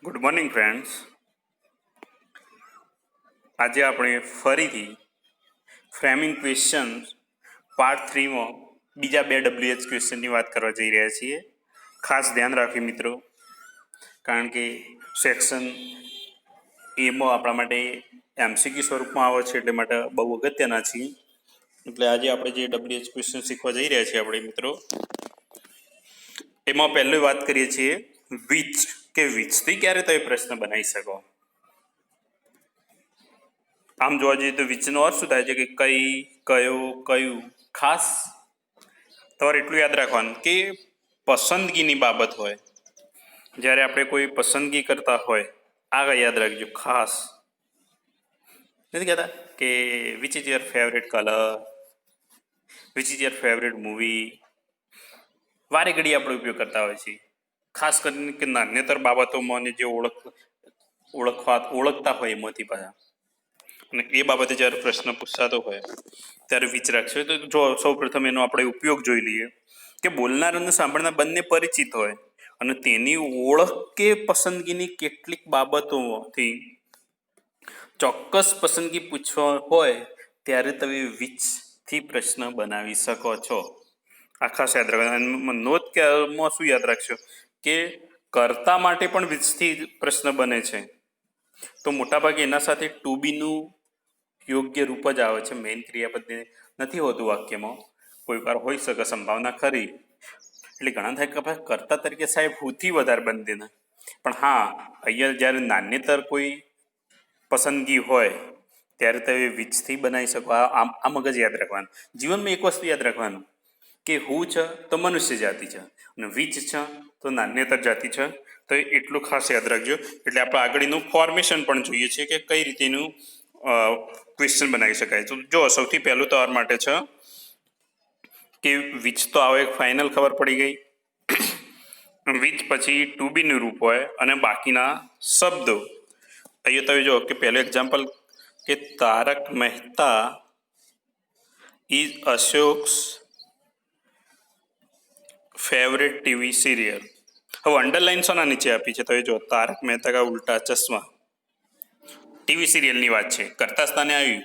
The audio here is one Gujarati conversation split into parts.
Good morning friends. આજે આપણે ફરીથી ફ્રેમિંગ ક્વેશ્ચન્સ પાર્ટ 3માં બીજા બે WH ક્વેશ્ચનની વાત કરવા જઈ રહ્યા છીએ. ખાસ ધ્યાન રાખીએ મિત્રો, કારણ કે સેક્શન એમાં આપણા માટે MCQ સ્વરૂપમાં આવે છે, એટલે માટે બહુ અગત્યના છીએ. એટલે આજે આપણે જે WH ક્વેશ્ચન શીખવા જઈ રહ્યા છીએ આપણે મિત્રો, એમાં પહેલી વાત કરીએ છીએ વિચ કે વિચથી ક્યારે તમે પ્રશ્ન બનાવી શકો. આમ જોવા જઈએ તો વિચનો અર્થ શું થાય છે કે કઈ, કયો, કયું. ખાસ તમારે એટલું યાદ રાખવાનું કે પસંદગીની બાબત હોય, જ્યારે આપણે કોઈ પસંદગી કરતા હોય, આ યાદ રાખજો. ખાસ નથી કહેતા કે which is your favourite colour, which is your favourite movie. વારે ઘડી આપણે ઉપયોગ કરતા હોય છીએ, ખાસ કરીને કે નાન્યતર બાબતોમાં જે ઓળખતા હોય એમાંથી પાછા. અને એ બાબતે જ્યારે પ્રશ્ન પૂછાતો હોય ત્યારે વિચ રાખશો. તો જો સૌ પ્રથમ એનો આપણે ઉપયોગ જોઈ લઈએ કે બોલનાર અને સાંભળનાર બંને પરિચિત હોય અને તેની ઓળખ કે પસંદગીની કેટલીક બાબતોથી ચોક્કસ પસંદગી પૂછવા હોય ત્યારે તમે વિચથી પ્રશ્ન બનાવી શકો છો. આ ખાસ યાદ રાખવાનું. નોંધ કે શું યાદ રાખશો કે કર્તા માટે પણ વિચથી પ્રશ્ન બને છે, તો મોટાભાગે એના સાથે ટુ બીનું યોગ્ય રૂપ જ આવે છે. મેઇન ક્રિયાપદ નથી હોતું વાક્યમાં, કોઈ વાર હોઈ શકે, સંભાવના ખરી. એટલે ઘણા થાય કે કર્તા તરીકે સાહેબ હુંથી વધારે બનતી ને, પણ હા અહીંયા જ્યારે નાન્યતર કોઈ પસંદગી હોય ત્યારે તમે વિચથી બનાવી શકો. આ મગજ યાદ રાખવાનું. જીવનમાં એક વસ્તુ યાદ રાખવાનું કે હું છે તો મનુષ્ય જાતિ છે અને વિચ છે તો નાન્યતર જાતિ છે. તો એટલું ખાસ યાદ રાખજો. એટલે આપણે આગળનું ફોર્મેશન પણ જોઈએ છે કે કઈ રીતેનું ક્વેશ્ચન બનાવી શકાય. તો જો સૌથી પહેલું તમારા માટે છે કે વિચ તો આવે ફાઇનલ ખબર પડી ગઈ. વિચ પછી ટુ બીનું રૂપ હોય અને બાકીના શબ્દો. અહીંયા તમે જો કે પહેલું એક્ઝામ્પલ કે Tarak Mehta is Ashok's favourite TV serial. હવે અંડરલાઇન શોના નીચે આપી છે તો એ જો તારક મહેતા કા ઉલ્ટા ચશ્મા ટીવી સિરિયલની વાત છે. કરતા સ્થાને આવ્યું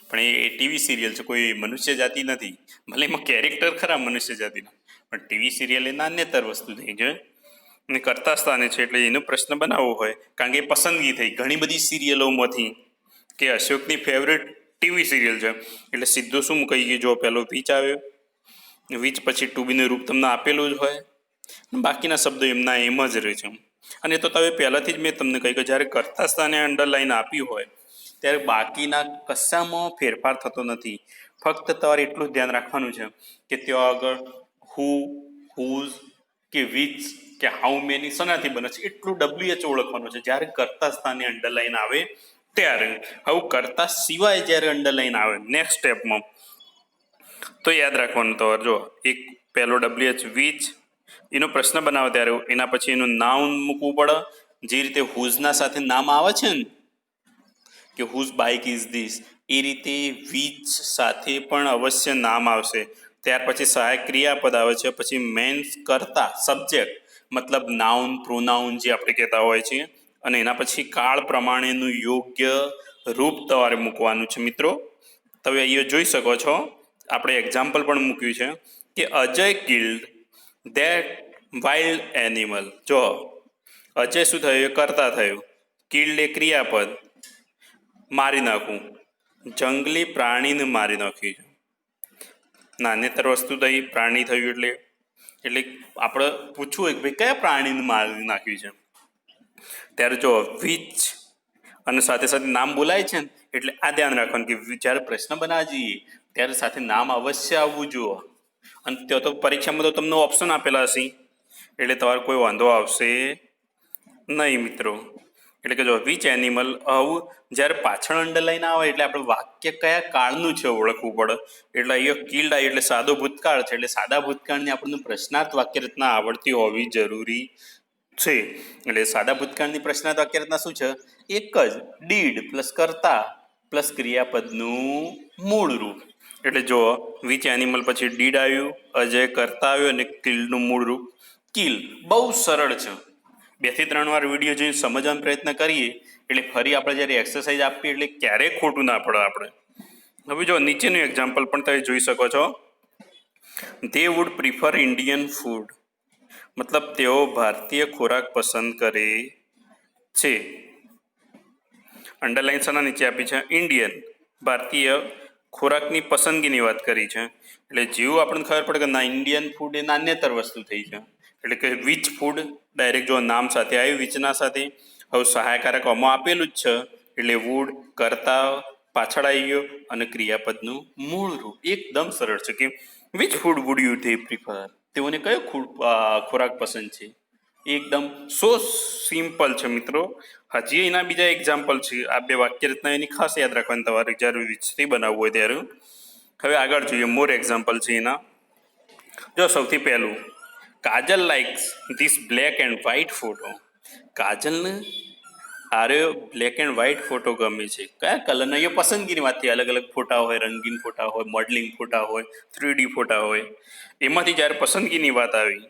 પણ એ ટીવી સિરિયલ છે, કોઈ મનુષ્ય જાતિ નથી. ભલે એમાં કેરેક્ટર ખરા મનુષ્ય જાતિના, પણ ટીવી સિરિયલ એ નાન્યતર વસ્તુ થઈ છે અને કરતા સ્થાને છે. એટલે એનો પ્રશ્ન બનાવવો હોય, કારણ કે એ પસંદગી થઈ ઘણી બધી સિરિયલોમાંથી કે અશોકની ફેવરેટ ટીવી સિરિયલ છે, એટલે સીધું શું કહી ગયું. જો પહેલો વિચ આવ્યો, વિચ પછી ટુ બીનું રૂપ તમને આપેલું જ હોય, બાકીના શબ્દો એમના એમ જ રહે છે. અને તો તમે પહેલાંથી જ મેં તમને કહ્યું કે જ્યારે કર્તા સ્થાને અંડરલાઈન આપ્યું હોય ત્યારે બાકીના કશામાં ફેરફાર થતો નથી. ફક્ત તમારે એટલું જ ધ્યાન રાખવાનું છે કે ત્યાં આગળ હુ, હુઝ કે વિચ કે હાઉ મેની શનાથી બને છે એટલું WH ઓળખવાનું છે જ્યારે કર્તા સ્થાને અંડરલાઈન આવે ત્યારે. આવું કરતા સિવાય જ્યારે અંડરલાઈન આવે નેક્સ્ટ સ્ટેપમાં તો યાદ રાખવાનું. તો જો એક પહેલો WH વિચ, એનો પ્રશ્ન બનાવો ત્યારે એના પછી એનું નાઉન મૂકવું પડે. જે રીતે હુઝના સાથે નામ આવે છે ને કે હુઝ બાઇક ઇઝ ધીસ, એ રીતે વિચ સાથે પણ અવશ્ય નામ આવશે. ત્યાર પછી સહાયક ક્રિયાપદ આવે છે, પછી મેન્સ કર્તા સબ્જેક્ટ મતલબ નાઉન, પ્રોનાઉન જે આપણે કહેતા હોય છે, અને એના પછી કાળ પ્રમાણેનું યોગ્ય રૂપ તમારે મૂકવાનું છે. મિત્રો તમે અહીંયા જોઈ શકો છો, આપણે એક્ઝામ્પલ પણ મૂક્યું છે કે Ajay killed that wild animal. જો અજય શું થયું, એ કરતા થયું, કિલ્ડ એ ક્રિયાપદ, મારી નાખવું, જંગલી પ્રાણીને મારી નાખ્યું છે. નાન્યતર વસ્તુ થઈ, પ્રાણી થયું. એટલે આપણે પૂછવું હોય કે ભાઈ કયા પ્રાણીને મારી નાખ્યું છે, ત્યારે જો વિચ અને સાથે સાથે નામ બોલાય છે ને, એટલે આ ધ્યાન રાખવાનું કે જ્યારે પ્રશ્ન બનાવવા જઈએ ત્યારે સાથે નામ અવશ્ય આવવું જોઈએ. અને ત્યાં તો પરીક્ષામાં તો તમને ઓપ્શન આપેલા હશે, એટલે તમારે કોઈ વાંધો આવશે નહીં મિત્રો. એટલે કે જો વિચ એનિમલ, આવું જ્યારે પાછળ અંડરલાઈન આવે એટલે આપણે વાક્ય કયા કાળનું છે ઓળખવું પડે. એટલે અહીંયા કિલ્ડ આવી એટલે સાદો ભૂતકાળ છે, એટલે સાદા ભૂતકાળની આપણને પ્રશ્નાર્થ વાક્ય રચના આવડતી હોવી જરૂરી છે. એટલે સાદા ભૂતકાળની પ્રશ્નાર્થ વાક્ય રચના શું છે, એક જ ડીડ પ્લસ કર્તા પ્લસ ક્રિયાપદનું મૂળ રૂપ. એટલે જો વિચ એનિમલ પછી ડીડ આવ્યું, અજય કરતા આવ્યો અને કિલ્ડનું મૂળ રૂપ કિલ. બહુ સરળ છે, 2 થી 3 વાર વિડીયો જોઈને સમજવાનો પ્રયત્ન કરીએ એટલે ફરી આપણે જ્યારે એક્સરસાઇઝ આપીએ એટલે ક્યારેય ખોટું ના પડે આપણે. હવે જો નીચેનું એક્ઝામ્પલ પણ તમે જોઈ શકો છો. દે વુડ પ્રિફર ઇન્ડિયન ફૂડ, મતલબ તેઓ ભારતીય ખોરાક પસંદ કરે છે. અંડરલાઇન શાના નીચે આપી છે? ઇન્ડિયન, ભારતીય ખોરાકની પસંદગીની વાત કરી છે. એટલે જેવું આપણને ખબર પડે કે ના ઇન્ડિયન ફૂડ એ નાન્યતર વસ્તુ થઈ છે. એટલે કે વિચ ફૂડ ડાયરેક્ટ જો નામ સાથે આવ્યું વિચના સાથે, હવે સહાયકારક આમાં આપેલું જ છે એટલે વુડ કરતા પાછળ આવી ગયો અને ક્રિયાપદનું મૂળ રૂપ એકદમ સરળ છે કે which food would you they prefer, તેઓને કયો ખોરાક પસંદ છે. એકદમ સો સિમ્પલ છે મિત્રો. હજી એના બીજા એક્ઝામ્પલ છે. આ 2 વાક્ય રચના એની ખાસ યાદ રાખવાની તમારે જ્યારે વિચથી બનાવવું હોય ત્યારે. હવે આગળ જોઈએ, મોર એક્ઝામ્પલ છે એના. જો સૌથી પહેલું, Kajal likes this black and white photo. કાજલને આરે બ્લેક એન્ડ વ્હાઇટ ફોટો ગમે છે. કયા કલરના? એ પસંદગીની વાત થઈ. અલગ અલગ ફોટા હોય, રંગીન ફોટા હોય, મોડલિંગ ફોટા હોય, 3D ફોટા હોય. એમાંથી જ્યારે પસંદગીની વાત આવી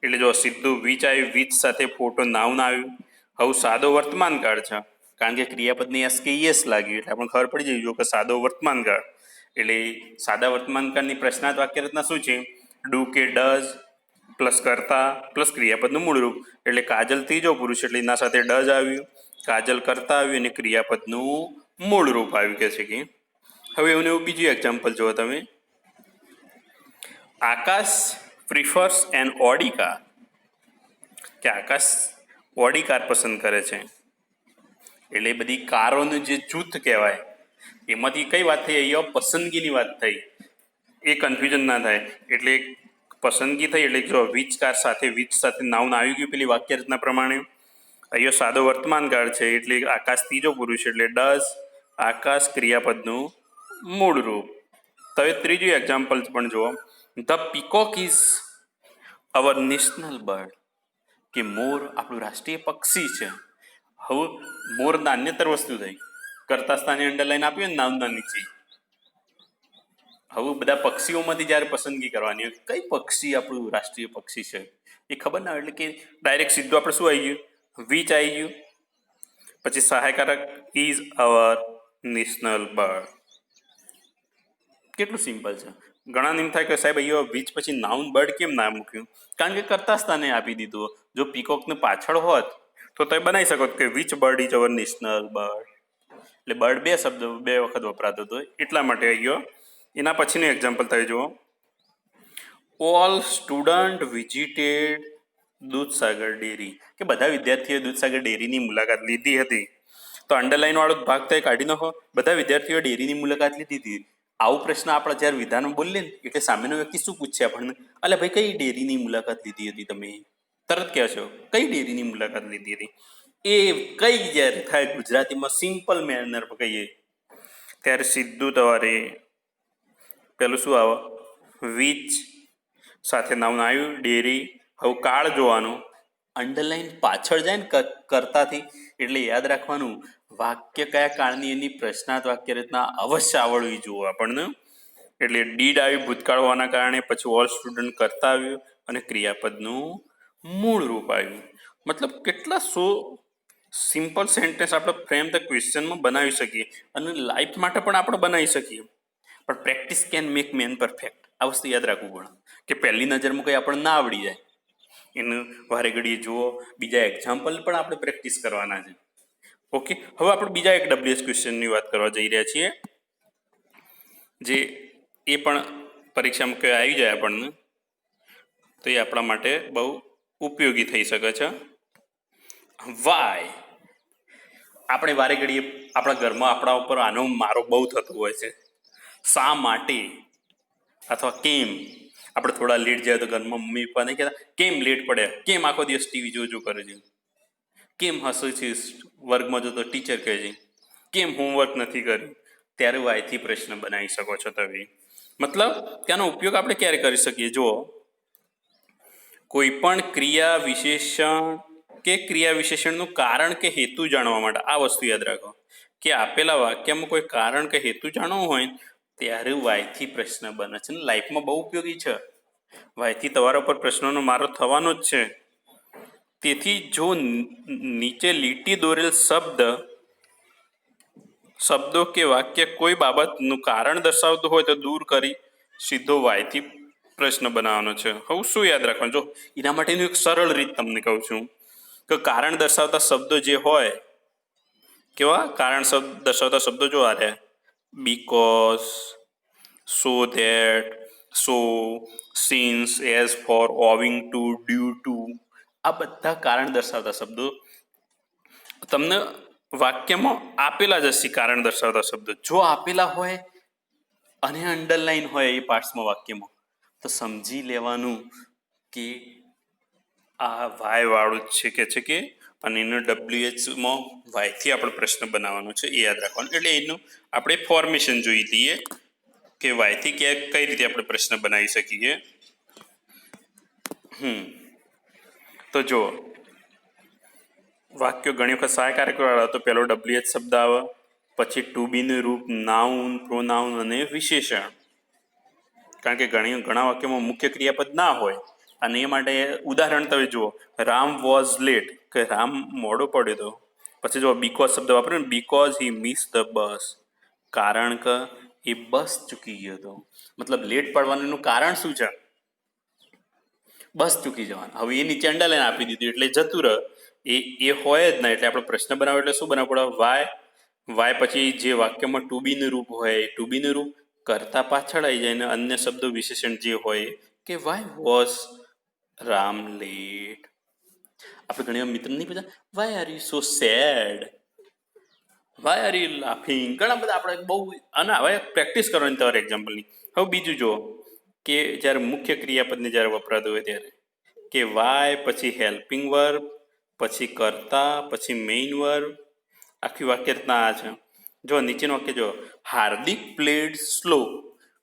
એટલે જો સીધું વિચ આવ્યું, વિચ સાથે ફોટો નાઉન આવ્યું. હવે સાદો વર્તમાન કાળ છે કારણ કે ક્રિયાપદની એસ કે યસ લાગ્યું એટલે આપણને ખબર પડી જાય કે સાદો વર્તમાન કાળ. એટલે સાદા વર્તમાન કાળની પ્રશ્નાર્થ વાક્ય રચના શું છે? ડુ કે ડઝ પ્લસ કરતા પ્લસ ક્રિયાપદનું મૂળ રૂપ. એટલે કાજલ ત્રીજો પુરુષ એટલે એના સાથે ડઝ આવ્યું, કાજલ કરતા આવ્યું અને ક્રિયાપદનું મૂળ રૂપ આવ્યું કે છે કે. હવે એવું બીજું એક્ઝામ્પલ જુઓ તમે. આકાશ પ્રિફર્સ એન ઓડી કાર, કે આકાશ ઓડી કાર પસંદ કરે છે. એટલે બધી કારોનું જે જૂથ કહેવાય એમાંથી કઈ વાત થઈ? અહીંયા પસંદગીની વાત થઈ. એ કન્ફ્યુઝન ના થાય એટલે પસંદગી થઈ એટલે જો વિચ સાથે નાઉન આવી ગયું પેલી વાક્ય રચના પ્રમાણે. અહીંયા સાદો વર્તમાન કાળ છે એટલે આકાશ ત્રીજો પુરુષ એટલે ડઝ, આકાશ ક્રિયાપદનું મૂળ રૂપ. તો ત્રીજું એક્ઝામ્પલ પણ જુઓ. The peacock is our national bird, કે મોર આપણું રાષ્ટ્રીય પક્ષી છે. હવે મોર નાન્યતર વસ્તુ થઈ, કરતા સ્થાને અંડરલાઈન આપ્યું ને નામના નીચે. હવે બધા પક્ષીઓમાંથી જ્યારે પસંદગી કરવાની હોય કઈ પક્ષી આપણું રાષ્ટ્રીય પક્ષી છે એ ખબર ના હોય એટલે કે ડાયરેક્ટ સીધું આપણે શું આવી ગયું? વિચ આવી ગયું. પછી સહાયકારક ઇઝ અવર નેશનલ બર્ડ. કેટલું સિમ્પલ છે. ઘણા એમ થાય કે સાહેબ અહીંયા વિચ પછી નાઉન બર્ડ કેમ ના મૂક્યું? કારણ કે કરતા સ્થાને આપી દીધું. જો પીકોકને પાછળ હોત તો તમે બનાવી શકો કે which bird is our national bird. એટલે બર્ડ 2 શબ્દ 2 વખત વપરાતો હતો એટલા માટે અહીંયા. એના પછીનું એક્ઝામ્પલ તમે જુઓ. All student visited Dudhsagar dairy, કે બધા વિદ્યાર્થીઓએ દૂધસાગર ડેરીની મુલાકાત લીધી હતી. તો અંડરલાઈન વાળો ભાગ તો કાઢી નાખો. બધા વિદ્યાર્થીઓએ ડેરીની મુલાકાત લીધી હતી. આવો પ્રશ્ન આપણે જ્યારે વિધાનમાં બોલીએ ને એટલે સામેનો વ્યક્તિ શું પૂછશે આપણને? અલે ભાઈ કઈ ડેરીની મુલાકાત લીધી હતી તમે? તરત કહેશો કઈ ડેરીની મુલાકાત લીધી હતી. એ કઈ જ્યારે થાય ગુજરાતીમાં સિમ્પલ મેનર કહીએ ત્યારે સીધું તમારે પેલું શું આવે? વિચ સાથે નાઉન આવ્યું, ડેરી. હવે કાળ જોવાનું. અંડરલાઈન પાછળ જાય ને કરતાથી એટલે યાદ રાખવાનું વાક્ય કયા કાળની એની પ્રશ્નાર્થ વાક્ય રચના અવશ્ય આવડવી જોઈએ આપણને. એટલે ડીડ આવ્યું ભૂતકાળ હોવાના કારણે, પછી ઓલ સ્ટુડન્ટ કરતા આવ્યું અને ક્રિયાપદનું મૂળ રૂપ આવ્યું. મતલબ કેટલા સિમ્પલ સેન્ટેન્સ આપણે ફ્રેમ ધ ક્વેશ્ચનમાં બનાવી શકીએ અને લાઈફ માટે પણ આપણે બનાવી શકીએ. પણ practice can make main perfect. આ વસ્તુ યાદ રાખવું પડે કે પહેલી નજરમાં કંઈ આપણને ના આવડી જાય. એનું વારે ઘડીએ જુઓ, બીજા એક્ઝામ્પલ પણ આપણે પ્રેક્ટિસ કરવાના છે. ઓકે, હવે આપણે બીજા એક WH ક્વેશ્ચનની વાત કરવા જઈ રહ્યા છીએ જે એ પણ પરીક્ષામાં કઈ આવી જાય આપણને તો એ આપણા માટે બહુ ઉપયોગી થઈ શકે છે. વાય. આપણે વારે ઘડીએ આપણા ઘરમાં આપણા ઉપર આનો મારો બહુ થતો હોય છે. શા માટે અથવા કેમ. આપણે થોડા લેટ જાય તો ઘરમાં મમ્મી પપ્પા નહીં કહેતા કેમ લેટ પડે, કેમ આખો દિવસ ટીવી જોજો કરે છે, કેમ હસે છે વર્ગમાં જો તો ટીચર કહે છે, કેમ હોમવર્ક નથી કર્યું. ત્યારે વાયથી પ્રશ્ન બનાવી શકો છો તમે. મતલબ તેનો ઉપયોગ આપણે ક્યારે કરી શકીએ? જુઓ, કોઈ પણ ક્રિયા વિશેષણ કે ક્રિયા વિશેષણનું કારણ કે હેતુ જાણવા માટે. આ વસ્તુ યાદ રાખો કે આપેલા વાક્યમાં કોઈ કારણ કે હેતુ જાણવું હોય ત્યારે વાયથી પ્રશ્ન બને છે. લાઈફમાં બહુ ઉપયોગી છે. વાયથી તમારા પર પ્રશ્નોનો મારો થવાનો જ છે. તેથી જો નીચે લીટી દોરેલ શબ્દો કે વાક્ય કોઈ બાબતનું કારણ દર્શાવતું હોય તો દૂર કરી સીધો વાયથી પ્રશ્ન બનાવવાનો છે. હવે શું યાદ રાખવાનું? જો એના માટેની એક સરળ રીત તમને કહું છું કે કારણ દર્શાવતા શબ્દો જે હોય, કેવા કારણ દર્શાવતા શબ્દો જો આ રહ્યા: because, so that, so, since, as for, owing to, due to, આ બધા કારણ દર્શાવતા શબ્દો તમને વાક્યમાં આપેલા જ હશે. કારણ દર્શાવતા શબ્દો જો આપેલા હોય અને અંડરલાઈન હોય એ પાર્ટ્સમાં વાક્યમાં, તો સમજી લેવાનું કે આ વાય વાળું જ છે કે અને એનો WHમાં વાયથી આપણે પ્રશ્ન બનાવવાનો છે, એ યાદ રાખવાનું. એટલે એનું આપણે ફોર્મેશન જોઈ લઈએ કે વાયથી કઈ રીતે આપણે પ્રશ્ન બનાવી શકીએ. તો જો વાક્યો ઘણી વખત સહાયકારક વાળા, તો પેલો WH શબ્દ આવે, પછી ટુ બીનું રૂપ, નાઉન, પ્રોનાઉન અને વિશેષણ. કારણ કે ઘણા વાક્યોમાં મુખ્ય ક્રિયાપદ ના હોય, અને એ માટે ઉદાહરણ તમે જુઓ, રામ વોઝ લેટ, કે રામ મોડો પડ્યો હતો. પછી જો બીકોઝ શબ્દ વાપર્યો ને, because he miss the bus, કારણ કે એ બસ ચૂકી ગયો હતો. મતલબ લેટ પડવાનું કારણ શું છે? બસ ચૂકી જવાનું. હવે એ નીચે અંડરલાઈન આપી દીધી એટલે જતું રહે, એ હોય જ ના. એટલે આપણે પ્રશ્ન બનાવો એટલે શું બનાવવું પડે? વાય પછી જે વાક્યમાં ટુ બીનું રૂપ હોય, ટુ બીનું રૂપ કરતા પાછળ આવી જાય, ને અન્ય શબ્દો વિશેષણ જે હોય કે વાય વોઝ રામ લેટ. આપણે ઘણી વાર મિત્ર નહીં પૂછા, why are you so sad, why are you laughing. ઘણા બધા આપણે બહુ, અને હવે પ્રેક્ટિસ કરવાની તમારે એક્ઝામ્પલની. હવે બીજું જુઓ કે જ્યારે મુખ્ય ક્રિયાપદને જ્યારે વપરાતું હોય ત્યારે કે વાય પછી હેલ્પિંગ વર્બ, પછી કર્તા, પછી મેઇન વર્બ. આખી વાક્ય રચના આ છે. જો નીચેનું વાક્ય જો, હાર્દિક પ્લેડ સ્લો,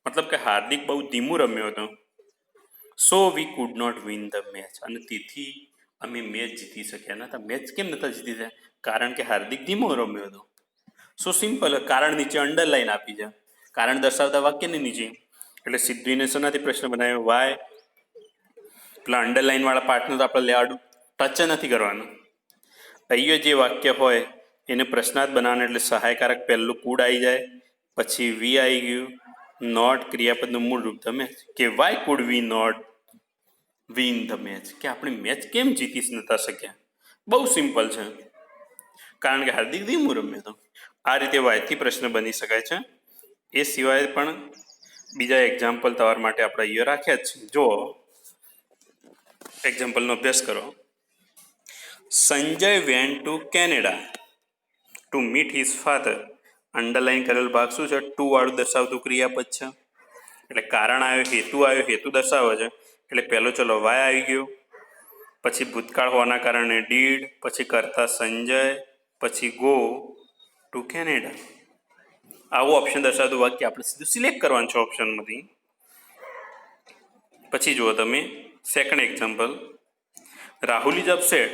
મતલબ કે હાર્દિક બહુ ધીમું રમ્યો હતો. So we could not win the match, અને તેથી અમે મેચ જીતી શક્યા નતા. મેચ કેમ નતા જીતી શક્યા? કારણ કે હાર્દિક ધીમો રમ્યો હતો. સો સિમ્પલ. કારણ નીચે અંડરલાઈન આપી છે, કારણ દર્શાવતા વાક્યની નીચે. એટલે સીધું એને શેનાથી પ્રશ્ન બનાવ્યો? વાય. પેલા અંડરલાઈન વાળા પાર્ટનું તો આપણે લેવાડું ટચ નથી કરવાનું. અહીંયા જે વાક્ય હોય એને પ્રશ્નાર્થ બનાવવાનું, એટલે સહાયકારક પહેલું કુડ આવી જાય, પછી વી આવી ગયું, નોટ ક્રિયાપદનું મૂળ રૂપ ધ મેચ, કે why could we not win the match, કે આપણે મેચ કેમ જીતી નતા શક્યા. બહુ સિમ્પલ છે, કારણ કે હાર્દિક ધીમું રમ્યો હતો. આ રીતે વાયથી પ્રશ્ન બની શકાય છે. એ સિવાય પણ બીજા એક્ઝામ્પલ તમારા માટે આપણે અહીંયા રાખ્યા જ છે. જો એક્ઝામ્પલનો અભ્યાસ કરો. Sanjay went to Canada to meet his father. Underline કરેલ ભાગ શું છે? ટુ વાળું દર્શાવતું ક્રિયાપદ છે. એટલે કારણ આવ્યો, હેતુ દર્શાવે છે. એટલે પહેલો ચલો વાય આવી ગયો, પછી ભૂતકાળ હોવાના કારણે ડીડ, પછી કરતા સંજય, પછી ગો ટુ કેનેડા. આવું ઓપ્શન દર્શાવતું વાક્ય આપણે સીધું સિલેક્ટ કરવાનું છે ઓપ્શનમાંથી. પછી જુઓ તમે second example. Rahul is upset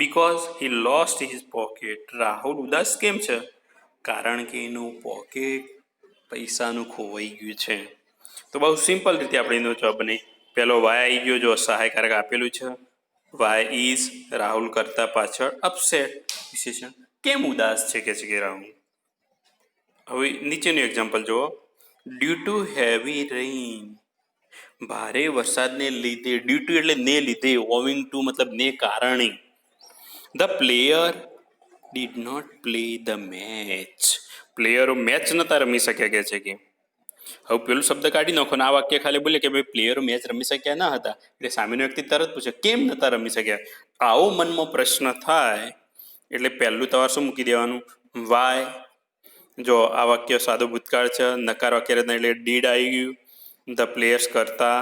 because he lost his pocket. Rahul ઉદાસ કેમ છે? કારણ કે એનું પોકેટ પૈસાનું ખોવાઈ ગયું છે. તો બહુ સિમ્પલ રીતે આપણે એનો જવાબ બને. પહેલો વાય આવી ગયો, જો સહાયકારક આપેલું છે, વાય ઇઝ, રાહુલ કરતા પાછળ અપસેટ વિશેષણ. કેમ ઉદાસ છે કે રાહુલ. હવે નીચેનું એક્ઝામ્પલ જુઓ. ડ્યુ ટુ હેવી રેઇન, ભારે વરસાદને લીધે, ડ્યુ ટુ એટલે ને લીધે, ઓવિંગ ટુ મતલબ ને કારણે, the player did not play the match, પ્લેયરો મેચ નતા રમી શક્યા કે છે કે. હવે પેલું શબ્દ કાઢી નાખો ને આ વાક્ય ખાલી બોલે કે ભાઈ પ્લેયરો મેચ રમી શક્યા ના હતા, એટલે સામેનો વ્યક્તિ તરત પૂછે કેમ નતા રમી શક્યા. આવો મનમાં પ્રશ્ન થાય એટલે પહેલું તમારે શું મૂકી દેવાનું? વાય. જો આ વાક્ય સાદો ભૂતકાળ છે, નકાર વાક્ય રચના એટલે ડીડ આવી ગયું, ધ પ્લેયર્સ કરતા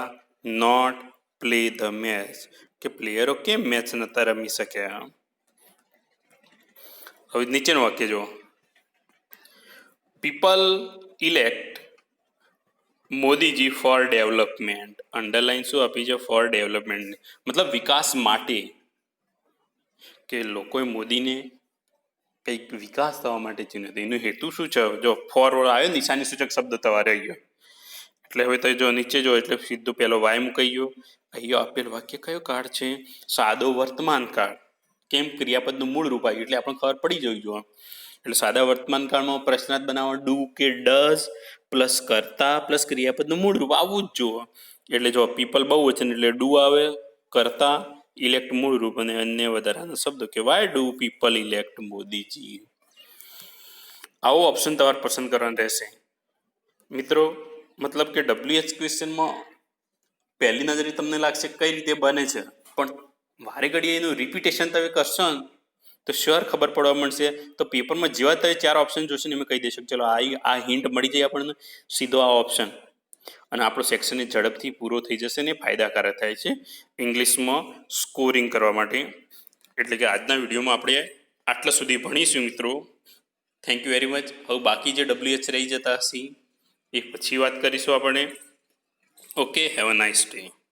નોટ પ્લે ધ મેચ, કે પ્લેયરો કેમ મેચ નતા રમી શક્યા. હવે નીચેનું વાક્ય જુઓ. People elect Modiji for development. Underline શું આપી છે? ફોર ડેવલપમેન્ટ, મતલબ વિકાસ માટે, કે લોકોએ મોદીને કંઈક વિકાસ થવા માટે ચૂન્યો હતો. એનો હેતુ શું છે? જો ફોર આવ્યો નિશાની સૂચક શબ્દ તમારે આવી ગયો, એટલે હવે તો જો નીચે જો એટલે સીધું પેલો વાય મુકાઈ ગયો. અહીંયા આપેલ વાક્ય કયો કાળ છે? સાદો વર્તમાન કાળ. કેમ? ક્રિયાપદનું મૂળ રૂપ આવ્યું એટલે આપણને ખબર પડી જવી જોઈએ. એટલે સાદા વર્તમાન કાળમાં પ્રશ્નાર્થ બનાવવા ડુ કે ડઝ પ્લસ કર્તા પ્લસ ક્રિયાપદનું મૂળ રૂપ આવવું જ જોઈએ. એટલે જો પીપલ બહુવચન એટલે ડુ આવે, કર્તા, ઇલેક્ટ મૂળ રૂપ અને અન્ય વધારાના શબ્દો કે why do people elect Modiji. આવો ઓપ્શન તમારે પસંદ કરવાનો રહેશે મિત્રો. મતલબ કે WH ક્વેશ્ચનમાં પહેલી નજરે તમને લાગશે કઈ રીતે બને છે, પણ વારે ઘડીએ એનું રિપીટેશન તમે કરશો ને તો શ્યોર ખબર પડવા મળશે. તો પેપરમાં જેવા તમે 4 ઓપ્શન જોશો ને એમાં કહી દેશો ચલો આ હિન્ટ મળી જાય આપણને, સીધો આ ઓપ્શન, અને આપણો સેક્શન ઝડપથી પૂરો થઈ જશે ને ફાયદાકારક થાય છે ઇંગ્લિશમાં સ્કોરિંગ કરવા માટે. એટલે કે આજના વિડીયોમાં આપણે આટલા સુધી ભણીશું મિત્રો. Thank you very much. હવે બાકી જે WH રહી જતા હશે એ પછી વાત કરીશું આપણે. Okay, have a nice day.